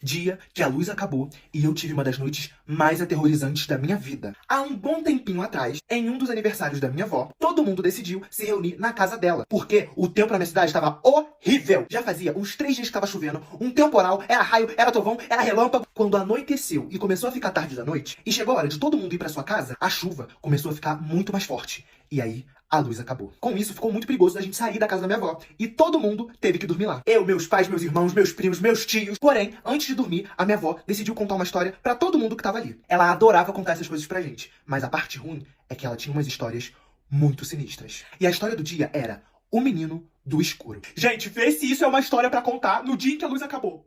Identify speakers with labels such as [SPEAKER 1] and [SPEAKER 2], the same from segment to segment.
[SPEAKER 1] Dia que a luz acabou e eu tive uma das noites mais aterrorizantes da minha vida. Há um bom tempinho atrás, em um dos aniversários da minha avó, todo mundo decidiu se reunir na casa dela, porque o tempo na minha cidade estava horrível. Já fazia uns 3 dias que estava chovendo, um temporal, era raio, era trovão, era relâmpago. Quando anoiteceu e começou a ficar tarde da noite, e chegou a hora de todo mundo ir pra sua casa, a chuva começou a ficar muito mais forte. E aí, a luz acabou. Com isso, ficou muito perigoso da gente sair da casa da minha avó. E todo mundo teve que dormir lá. Eu, meus pais, meus irmãos, meus primos, meus tios. Porém, antes de dormir, a minha avó decidiu contar uma história pra todo mundo que tava ali. Ela adorava contar essas coisas pra gente. Mas a parte ruim é que ela tinha umas histórias muito sinistras. E a história do dia era O Menino do Escuro. Gente, vê se isso é uma história pra contar no dia em que a luz acabou.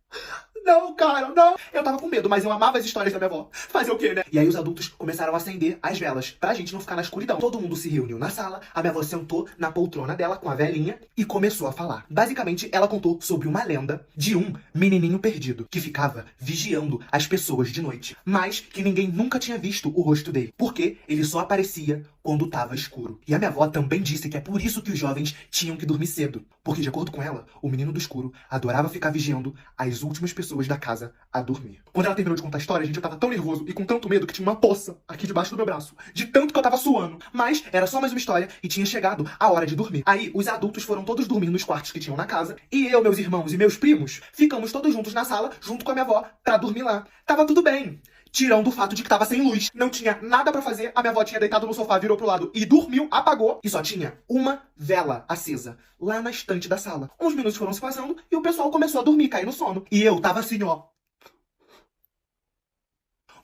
[SPEAKER 1] Não, cara, não. Eu tava com medo, mas eu amava as histórias da minha avó. Fazer o quê, né? E aí os adultos começaram a acender as velas, pra gente não ficar na escuridão. Todo mundo se reuniu na sala, a minha avó sentou na poltrona dela com a velhinha e começou a falar. Basicamente, ela contou sobre uma lenda de um menininho perdido, que ficava vigiando as pessoas de noite, mas que ninguém nunca tinha visto o rosto dele, porque ele só aparecia quando tava escuro. E a minha avó também disse que é por isso que os jovens tinham que dormir cedo, porque de acordo com ela, o menino do escuro adorava ficar vigiando as últimas pessoas da casa a dormir. Quando ela terminou de contar a história, gente, eu tava tão nervoso e com tanto medo que tinha uma poça aqui debaixo do meu braço, de tanto que eu tava suando. Mas era só mais uma história e tinha chegado a hora de dormir. Aí os adultos foram todos dormir nos quartos que tinham na casa e eu, meus irmãos e meus primos ficamos todos juntos na sala, junto com a minha avó, pra dormir lá. Tava tudo bem. Tirando o fato de que tava sem luz. Não tinha nada pra fazer. A minha avó tinha deitado no sofá, virou pro lado e dormiu, apagou. E só tinha uma vela acesa lá na estante da sala. Uns minutos foram se passando e o pessoal começou a dormir, cair no sono. E eu tava assim, ó,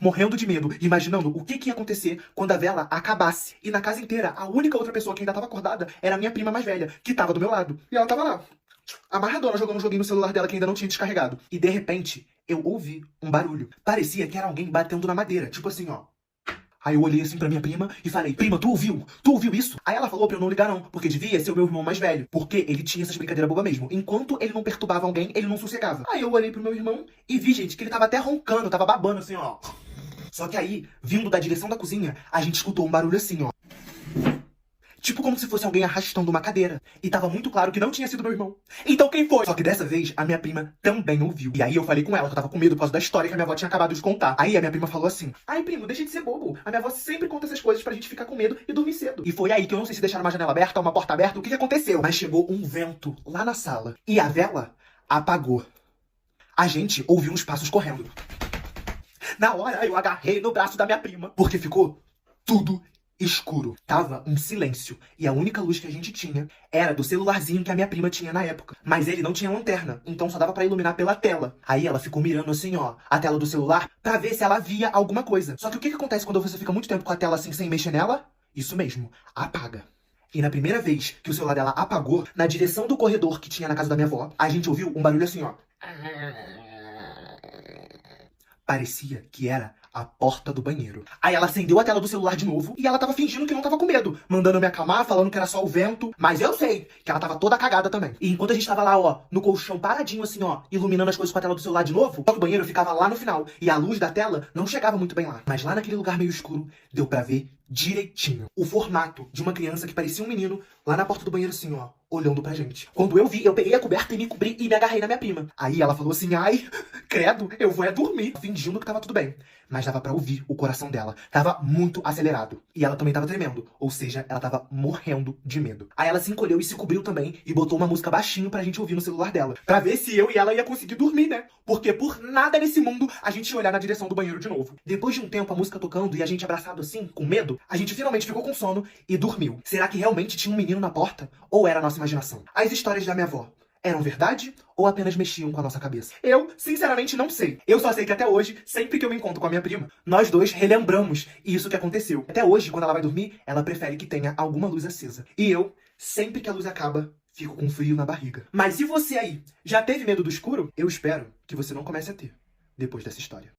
[SPEAKER 1] morrendo de medo, imaginando o que ia acontecer quando a vela acabasse. E na casa inteira, a única outra pessoa que ainda tava acordada era a minha prima mais velha, que tava do meu lado. E ela tava lá, amarradona, jogando um joguinho no celular dela que ainda não tinha descarregado. E de repente, eu ouvi um barulho. Parecia que era alguém batendo na madeira, tipo assim, ó. Aí eu olhei assim pra minha prima e falei, prima, tu ouviu? Tu ouviu isso? Aí ela falou pra eu não ligar não, porque devia ser o meu irmão mais velho. Porque ele tinha essas brincadeiras bobas mesmo. Enquanto ele não perturbava alguém, ele não sossegava. Aí eu olhei pro meu irmão e vi, gente, que ele tava até roncando, tava babando assim, ó. Só que aí, vindo da direção da cozinha, a gente escutou um barulho assim, ó. Tipo como se fosse alguém arrastando uma cadeira. E tava muito claro que não tinha sido meu irmão. Então quem foi? Só que dessa vez, a minha prima também ouviu. E aí eu falei com ela que eu tava com medo por causa da história que a minha avó tinha acabado de contar. Aí a minha prima falou assim, ai primo, deixa de ser bobo. A minha avó sempre conta essas coisas pra gente ficar com medo e dormir cedo. E foi aí que eu não sei se deixaram uma janela aberta, uma porta aberta, o que aconteceu. Mas chegou um vento lá na sala. E a vela apagou. A gente ouviu uns passos correndo. Na hora eu agarrei no braço da minha prima, porque ficou tudo escuro. Tava um silêncio. E a única luz que a gente tinha era do celularzinho que a minha prima tinha na época. Mas ele não tinha lanterna, então só dava pra iluminar pela tela. Aí ela ficou mirando assim, ó, a tela do celular pra ver se ela via alguma coisa. Só que o que acontece quando você fica muito tempo com a tela assim sem mexer nela? Isso mesmo, apaga. E na primeira vez que o celular dela apagou, na direção do corredor que tinha na casa da minha avó, a gente ouviu um barulho assim, ó. Parecia que era a porta do banheiro. Aí ela acendeu a tela do celular de novo e ela tava fingindo que não tava com medo, mandando eu me acalmar, falando que era só o vento. Mas eu sei que ela tava toda cagada também. E enquanto a gente tava lá, ó, no colchão paradinho assim, ó, iluminando as coisas com a tela do celular de novo, o banheiro ficava lá no final e a luz da tela não chegava muito bem lá. Mas lá naquele lugar meio escuro, deu pra ver direitinho o formato de uma criança que parecia um menino lá na porta do banheiro assim, ó, olhando pra gente. Quando eu vi, eu peguei a coberta e me cobri e me agarrei na minha prima. Aí ela falou assim, ai, credo, eu vou é dormir. Fingindo que tava tudo bem. Mas dava pra ouvir o coração dela. Tava muito acelerado. E ela também tava tremendo. Ou seja, ela tava morrendo de medo. Aí ela se encolheu e se cobriu também e botou uma música baixinho pra gente ouvir no celular dela. Pra ver se eu e ela ia conseguir dormir, né? Porque por nada nesse mundo a gente ia olhar na direção do banheiro de novo. Depois de um tempo, a música tocando e a gente abraçado assim, com medo, a gente finalmente ficou com sono e dormiu. Será que realmente tinha um menino na porta? Ou era a nossa imaginação? As histórias da minha avó eram verdade ou apenas mexiam com a nossa cabeça? Eu, sinceramente, não sei. Eu só sei que até hoje, sempre que eu me encontro com a minha prima, nós dois relembramos isso que aconteceu. Até hoje, quando ela vai dormir, ela prefere que tenha alguma luz acesa. E eu, sempre que a luz acaba, fico com frio na barriga. Mas se você aí já teve medo do escuro, eu espero que você não comece a ter depois dessa história.